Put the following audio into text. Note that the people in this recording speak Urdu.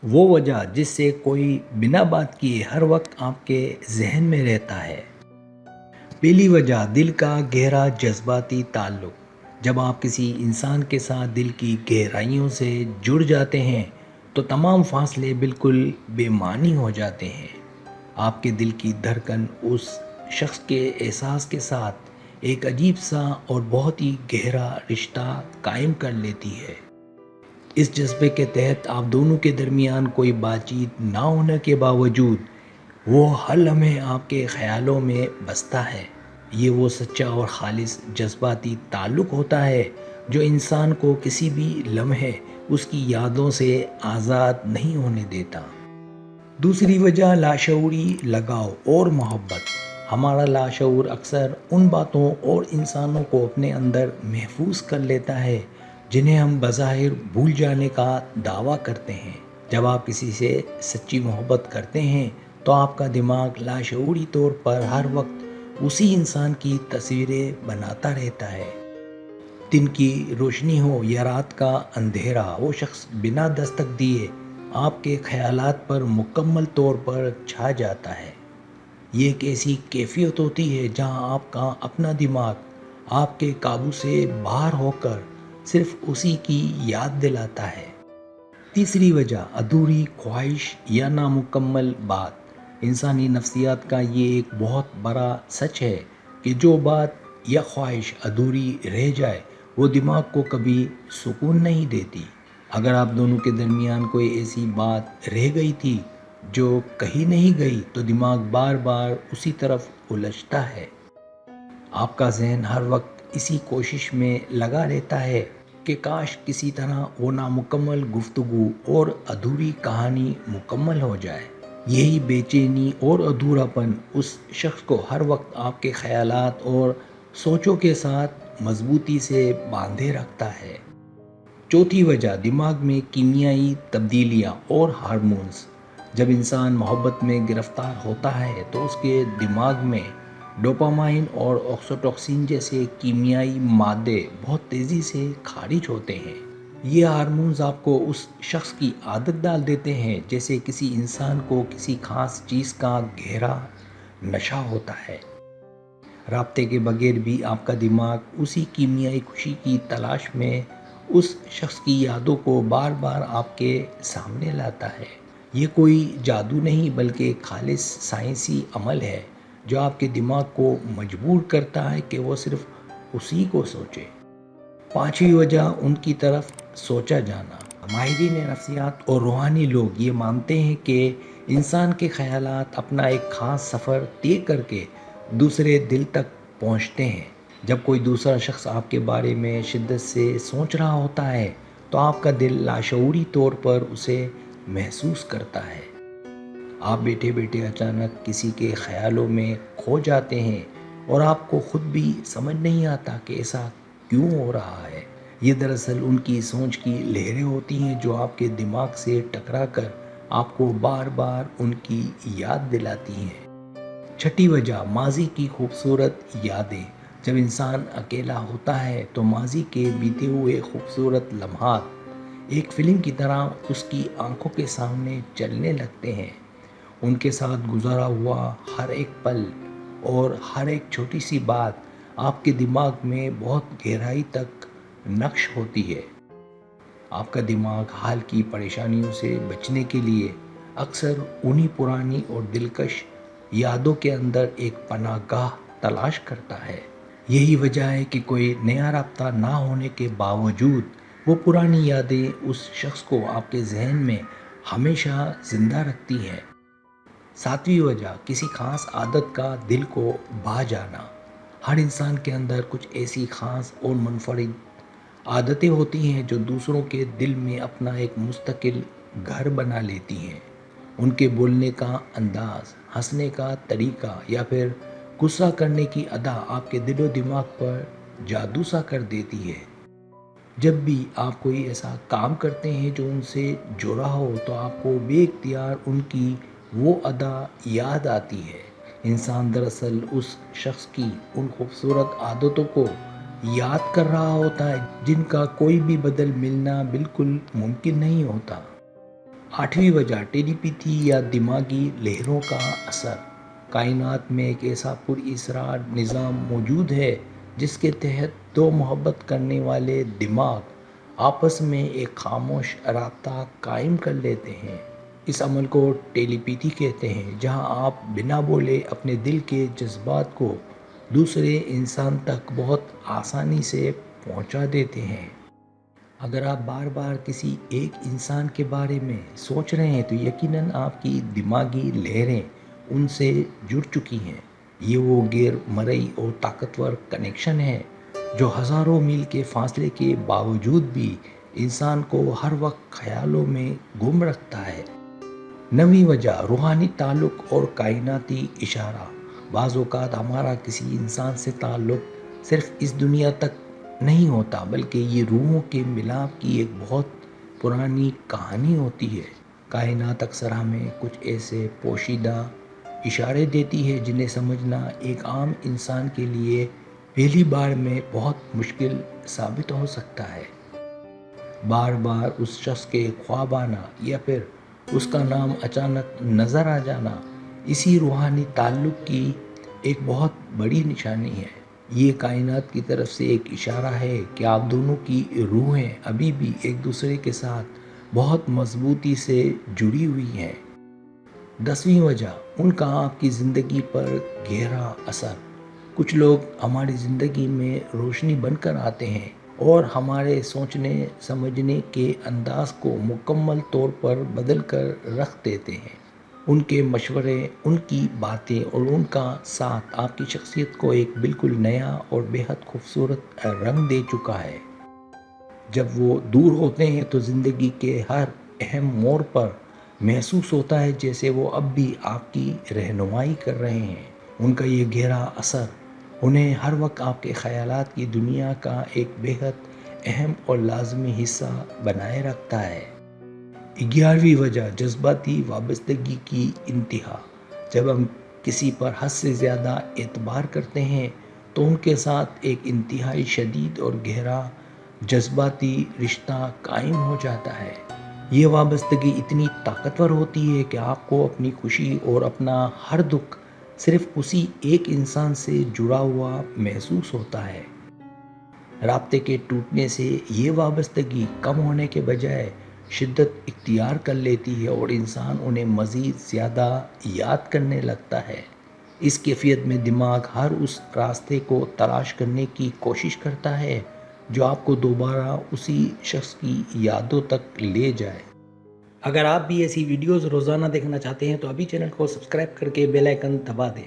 وہ وجہ جس سے کوئی بنا بات کیے ہر وقت آپ کے ذہن میں رہتا ہے۔ پہلی وجہ دل کا گہرا جذباتی تعلق۔ جب آپ کسی انسان کے ساتھ دل کی گہرائیوں سے جڑ جاتے ہیں تو تمام فاصلے بالکل بے معنی ہو جاتے ہیں۔ آپ کے دل کی دھڑکن اس شخص کے احساس کے ساتھ ایک عجیب سا اور بہت ہی گہرا رشتہ قائم کر لیتی ہے۔ اس جذبے کے تحت آپ دونوں کے درمیان کوئی بات چیت نہ ہونے کے باوجود وہ ہر لمحے آپ کے خیالوں میں بستا ہے۔ یہ وہ سچا اور خالص جذباتی تعلق ہوتا ہے جو انسان کو کسی بھی لمحے اس کی یادوں سے آزاد نہیں ہونے دیتا۔ دوسری وجہ لاشعوری لگاؤ اور محبت۔ ہمارا لاشعور اکثر ان باتوں اور انسانوں کو اپنے اندر محفوظ کر لیتا ہے جنہیں ہم بظاہر بھول جانے کا دعویٰ کرتے ہیں۔ جب آپ کسی سے سچی محبت کرتے ہیں تو آپ کا دماغ لاشعوری طور پر ہر وقت اسی انسان کی تصویریں بناتا رہتا ہے۔ دن کی روشنی ہو یا رات کا اندھیرا، وہ شخص بنا دستک دیے آپ کے خیالات پر مکمل طور پر چھا جاتا ہے۔ یہ ایک ایسی کیفیت ہوتی ہے جہاں آپ کا اپنا دماغ آپ کے قابو سے باہر ہو کر صرف اسی کی یاد دلاتا ہے۔ تیسری وجہ ادھوری خواہش یا نامکمل بات۔ انسانی نفسیات کا یہ ایک بہت بڑا سچ ہے کہ جو بات یا خواہش ادھوری رہ جائے وہ دماغ کو کبھی سکون نہیں دیتی۔ اگر آپ دونوں کے درمیان کوئی ایسی بات رہ گئی تھی جو کہی نہیں گئی تو دماغ بار بار اسی طرف الجھتا ہے۔ آپ کا ذہن ہر وقت اسی کوشش میں لگا رہتا ہے کہ کاش کسی طرح وہ نامکمل گفتگو اور ادھوری کہانی مکمل ہو جائے۔ یہی بے چینی اور ادھوراپن اس شخص کو ہر وقت آپ کے خیالات اور سوچوں کے ساتھ مضبوطی سے باندھے رکھتا ہے۔ چوتھی وجہ دماغ میں کیمیائی تبدیلیاں اور ہارمونز۔ جب انسان محبت میں گرفتار ہوتا ہے تو اس کے دماغ میں ڈوپامائن اور آکسیٹوسن جیسے کیمیائی مادے بہت تیزی سے خارج ہوتے ہیں۔ یہ ہارمونز آپ کو اس شخص کی عادت ڈال دیتے ہیں جیسے کسی انسان کو کسی خاص چیز کا گہرا نشہ ہوتا ہے۔ رابطے کے بغیر بھی آپ کا دماغ اسی کیمیائی خوشی کی تلاش میں اس شخص کی یادوں کو بار بار آپ کے سامنے لاتا ہے۔ یہ کوئی جادو نہیں بلکہ ایک خالص سائنسی عمل ہے جو آپ کے دماغ کو مجبور کرتا ہے کہ وہ صرف اسی کو سوچے۔ پانچویں وجہ ان کی طرف سوچا جانا۔ ماہرین نفسیات اور روحانی لوگ یہ مانتے ہیں کہ انسان کے خیالات اپنا ایک خاص سفر طے کر کے دوسرے دل تک پہنچتے ہیں۔ جب کوئی دوسرا شخص آپ کے بارے میں شدت سے سوچ رہا ہوتا ہے تو آپ کا دل لاشعوری طور پر اسے محسوس کرتا ہے۔ آپ بیٹھے بیٹھے اچانک کسی کے خیالوں میں کھو جاتے ہیں اور آپ کو خود بھی سمجھ نہیں آتا کہ ایسا کیوں ہو رہا ہے۔ یہ دراصل ان کی سوچ کی لہریں ہوتی ہیں جو آپ کے دماغ سے ٹکرا کر آپ کو بار بار ان کی یاد دلاتی ہیں۔ چھٹی وجہ ماضی کی خوبصورت یادیں۔ جب انسان اکیلا ہوتا ہے تو ماضی کے بیتے ہوئے خوبصورت لمحات ایک فلم کی طرح اس کی آنکھوں کے سامنے چلنے لگتے ہیں۔ ان کے ساتھ گزرا ہوا ہر ایک پل اور ہر ایک چھوٹی سی بات آپ کے دماغ میں بہت گہرائی تک نقش ہوتی ہے۔ آپ کا دماغ حال کی پریشانیوں سے بچنے کے لیے اکثر انہی پرانی اور دلکش یادوں کے اندر ایک پناہ گاہ تلاش کرتا ہے۔ یہی وجہ ہے کہ کوئی نیا رابطہ نہ ہونے کے باوجود وہ پرانی یادیں اس شخص کو آپ کے ذہن میں ہمیشہ زندہ رکھتی ہیں۔ ساتویں وجہ کسی خاص عادت کا دل کو بھا جانا۔ ہر انسان کے اندر کچھ ایسی خاص اور منفرد عادتیں ہوتی ہیں جو دوسروں کے دل میں اپنا ایک مستقل گھر بنا لیتی ہیں۔ ان کے بولنے کا انداز، ہنسنے کا طریقہ یا پھر غصہ کرنے کی ادا آپ کے دل و دماغ پر جادو سا کر دیتی ہے۔ جب بھی آپ کوئی ایسا کام کرتے ہیں جو ان سے جڑا ہو تو آپ کو بے اختیار ان کی وہ ادا یاد آتی ہے۔ انسان دراصل اس شخص کی ان خوبصورت عادتوں کو یاد کر رہا ہوتا ہے جن کا کوئی بھی بدل ملنا بالکل ممکن نہیں ہوتا۔ 8ویں وجہ ٹیلی پیتھی یا دماغی لہروں کا اثر۔ کائنات میں ایک ایسا پر اسرار نظام موجود ہے جس کے تحت دو محبت کرنے والے دماغ آپس میں ایک خاموش رابطہ قائم کر لیتے ہیں۔ اس عمل کو ٹیلی پیتھی کہتے ہیں، جہاں آپ بنا بولے اپنے دل کے جذبات کو دوسرے انسان تک بہت آسانی سے پہنچا دیتے ہیں۔ اگر آپ بار بار کسی ایک انسان کے بارے میں سوچ رہے ہیں تو یقیناً آپ کی دماغی لہریں ان سے جڑ چکی ہیں۔ یہ وہ غیر مرئی اور طاقتور کنیکشن ہے جو ہزاروں میل کے فاصلے کے باوجود بھی انسان کو ہر وقت خیالوں میں گم رکھتا ہے۔ 9ویں وجہ روحانی تعلق اور کائناتی اشارہ۔ بعض اوقات ہمارا کسی انسان سے تعلق صرف اس دنیا تک نہیں ہوتا، بلکہ یہ روحوں کے ملاپ کی ایک بہت پرانی کہانی ہوتی ہے۔ کائنات اکثر ہمیں کچھ ایسے پوشیدہ اشارے دیتی ہے جنہیں سمجھنا ایک عام انسان کے لیے پہلی بار میں بہت مشکل ثابت ہو سکتا ہے۔ بار بار اس شخص کے خواب آنا یا پھر اس کا نام اچانک نظر آ جانا اسی روحانی تعلق کی ایک بہت بڑی نشانی ہے۔ یہ کائنات کی طرف سے ایک اشارہ ہے کہ آپ دونوں کی روحیں ابھی بھی ایک دوسرے کے ساتھ بہت مضبوطی سے جڑی ہوئی ہیں۔ 10ویں وجہ ان کا آپ کی زندگی پر گہرا اثر۔ کچھ لوگ ہماری زندگی میں روشنی بن کر آتے ہیں اور ہمارے سوچنے سمجھنے کے انداز کو مکمل طور پر بدل کر رکھ دیتے ہیں۔ ان کے مشورے، ان کی باتیں اور ان کا ساتھ آپ کی شخصیت کو ایک بالکل نیا اور بے حد خوبصورت رنگ دے چکا ہے۔ جب وہ دور ہوتے ہیں تو زندگی کے ہر اہم موڑ پر محسوس ہوتا ہے جیسے وہ اب بھی آپ کی رہنمائی کر رہے ہیں۔ ان کا یہ گہرا اثر انہیں ہر وقت آپ کے خیالات کی دنیا کا ایک بے حد اہم اور لازمی حصہ بنائے رکھتا ہے۔ 11ویں وجہ جذباتی وابستگی کی انتہا۔ جب ہم کسی پر حد سے زیادہ اعتبار کرتے ہیں تو ان کے ساتھ ایک انتہائی شدید اور گہرا جذباتی رشتہ قائم ہو جاتا ہے۔ یہ وابستگی اتنی طاقتور ہوتی ہے کہ آپ کو اپنی خوشی اور اپنا ہر دکھ صرف اسی ایک انسان سے جڑا ہوا محسوس ہوتا ہے۔ رابطے کے ٹوٹنے سے یہ وابستگی کم ہونے کے بجائے شدت اختیار کر لیتی ہے اور انسان انہیں مزید زیادہ یاد کرنے لگتا ہے۔ اس کیفیت میں دماغ ہر اس راستے کو تلاش کرنے کی کوشش کرتا ہے جو آپ کو دوبارہ اسی شخص کی یادوں تک لے جائے۔ اگر آپ بھی ایسی ویڈیوز روزانہ دیکھنا چاہتے ہیں تو ابھی چینل کو سبسکرائب کر کے بیل آئیکن دبا دیں۔